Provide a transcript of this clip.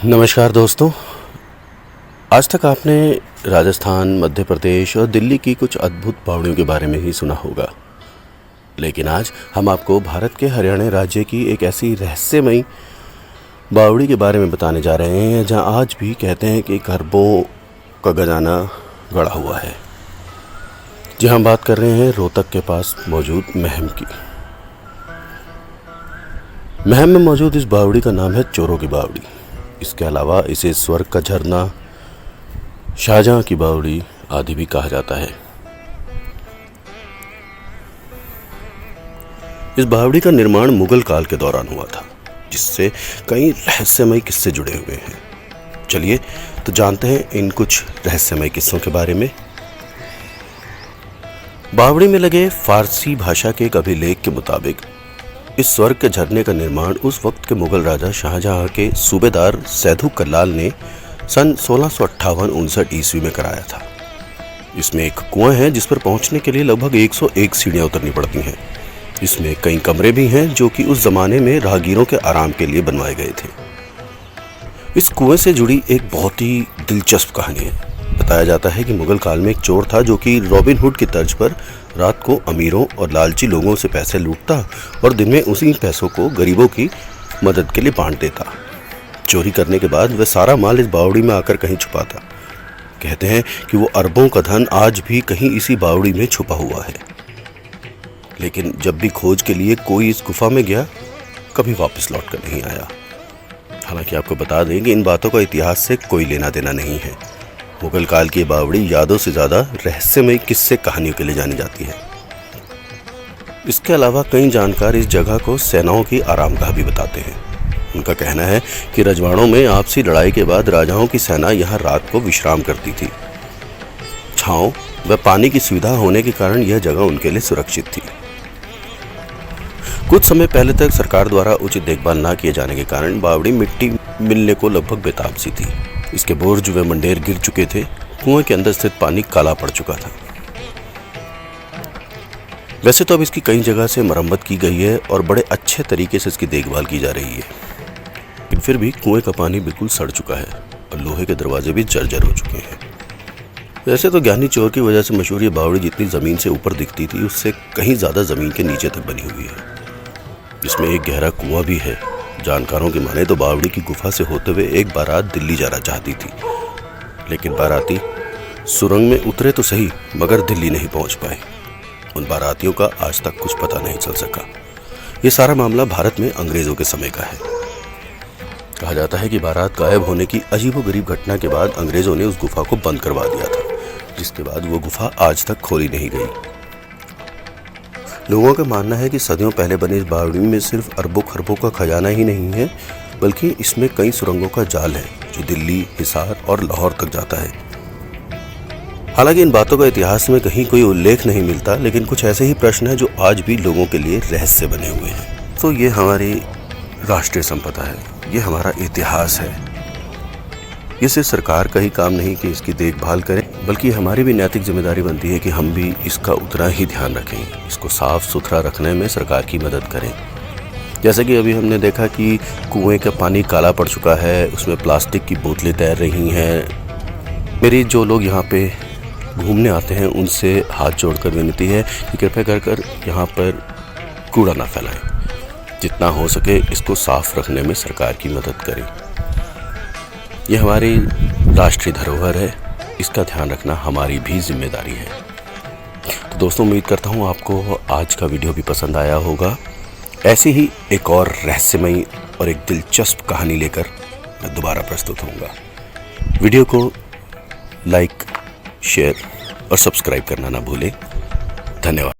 नमस्कार दोस्तों। आज तक आपने राजस्थान, मध्य प्रदेश और दिल्ली की कुछ अद्भुत बावड़ियों के बारे में ही सुना होगा, लेकिन आज हम आपको भारत के हरियाणा राज्य की एक ऐसी रहस्यमयी बावड़ी के बारे में बताने जा रहे हैं जहां आज भी कहते हैं कि खरबों का खजाना गड़ा हुआ है। जी हम बात कर रहे हैं रोहतक के पास मौजूद महम की। महम में मौजूद इस बावड़ी का नाम है चोरों की बावड़ी। इसके अलावा इसे स्वर्ग का झरना, शाहजहां की बावड़ी आदि भी कहा जाता है। इस बावड़ी का निर्माण मुगल काल के दौरान हुआ था, जिससे कई रहस्यमय किस्से जुड़े हुए हैं। चलिए तो जानते हैं इन कुछ रहस्यमय किस्सों के बारे में। बावड़ी में लगे फारसी भाषा के एक अभिलेख के मुताबिक इस स्वर्ग के झरने का निर्माण उस वक्त के मुगल राजा शाहजहां के सूबेदार सैदू कल्लाल ने सन 1658-59 ईस्वी में कराया था। इसमें एक कुआं है जिस पर पहुंचने के लिए लगभग 101 सीढ़ियां उतरनी पड़ती हैं। इसमें कई कमरे भी हैं जो कि उस जमाने में राहगीरों के आराम के लिए बनवाए गए थे। इस कुएं से जुड़ी एक बहुत ही दिलचस्प कहानी है। बताया जाता है कि मुगल काल में एक चोर था जो कि रॉबिन हुड की तर्ज पर रात को अमीरों और लालची लोगों से पैसे लूटता और दिन में उसी पैसों को गरीबों की मदद के लिए बांट देता। चोरी करने के बाद वह सारा माल इस बावड़ी में आकर कहीं छुपाता। कहते हैं कि वो अरबों का धन आज भी कहीं इसी बावड़ी में छुपा हुआ है, लेकिन जब भी खोज के लिए कोई इस गुफा में गया, कभी वापस लौट कर नहीं आया। हालांकि आपको बता दें कि इन बातों का इतिहास से कोई लेना देना नहीं है। मुगल काल की बावड़ी यादों से ज़्यादा रहस्यमय किस्से कहानियों के लिए जानी जाती है। इसके अलावा कई जानकार इस जगह को सेनाओं की आरामगाह भी बताते हैं। उनका कहना है कि रजवाड़ों में आपसी लड़ाई के बाद राजाओं की सेना यहाँ रात को विश्राम करती थी। छांव व पानी की सुविधा होने के कारण यह जगह उनके लिए सुरक्षित थी। कुछ समय पहले तक सरकार द्वारा उचित देखभाल न किए जाने के कारण बावड़ी मिट्टी मिलने को लगभग बेताब सी थी। इसके बुर्ज व मंडेर गिर चुके थे। कुएं के अंदर स्थित पानी काला पड़ चुका था। वैसे तो अब इसकी कई जगह से मरम्मत की गई है और बड़े अच्छे तरीके से इसकी देखभाल की जा रही है, लेकिन फिर भी कुएं का पानी बिल्कुल सड़ चुका है और लोहे के दरवाजे भी जर्जर हो चुके हैं। वैसे तो ज्ञानी चोर की वजह से मशहूर ये बावड़ी जितनी जमीन से ऊपर दिखती थी, उससे कहीं ज्यादा जमीन के नीचे तक बनी हुई है। इसमें एक गहरा कुआं भी है। जानकारों की माने तो बावड़ी की गुफा से होते हुए एक बारात दिल्ली जाना चाहती थी, लेकिन बाराती सुरंग में उतरे तो सही मगर दिल्ली नहीं पहुंच पाए। उन बारातियों का आज तक कुछ पता नहीं चल सका। ये सारा मामला भारत में अंग्रेजों के समय का है। कहा जाता है कि बारात गायब होने की अजीबोगरीब घटना के बाद अंग्रेजों ने उस गुफा को बंद करवा दिया था, जिसके बाद वो गुफा आज तक खोली नहीं गई। लोगों का मानना है कि सदियों पहले बनी इस बावड़ी में सिर्फ अरबों खरबों का खजाना ही नहीं है, बल्कि इसमें कई सुरंगों का जाल है जो दिल्ली, हिसार और लाहौर तक जाता है। हालांकि इन बातों का इतिहास में कहीं कोई उल्लेख नहीं मिलता, लेकिन कुछ ऐसे ही प्रश्न हैं जो आज भी लोगों के लिए रहस्य बने हुए हैं। तो ये हमारी राष्ट्रीय संपदा है, ये हमारा इतिहास है। ये सिर्फ सरकार का ही काम नहीं कि इसकी देखभाल करें, बल्कि हमारी भी नैतिक जिम्मेदारी बनती है कि हम भी इसका उतना ही ध्यान रखें। इसको साफ सुथरा रखने में सरकार की मदद करें। जैसे कि अभी हमने देखा कि कुएं का पानी काला पड़ चुका है, उसमें प्लास्टिक की बोतलें तैर रही हैं। मेरी जो लोग यहाँ पे घूमने आते हैं उनसे हाथ जोड़कर विनती है कि कृपया कर यहाँ पर कूड़ा ना फैलाएं। जितना हो सके इसको साफ रखने में सरकार की मदद करें। ये हमारी राष्ट्रीय धरोहर है, इसका ध्यान रखना हमारी भी जिम्मेदारी है। तो दोस्तों, उम्मीद करता हूँ आपको आज का वीडियो भी पसंद आया होगा। ऐसी ही एक और रहस्यमयी और एक दिलचस्प कहानी लेकर मैं दोबारा प्रस्तुत होऊंगा। वीडियो को लाइक, शेयर और सब्सक्राइब करना ना भूलें। धन्यवाद।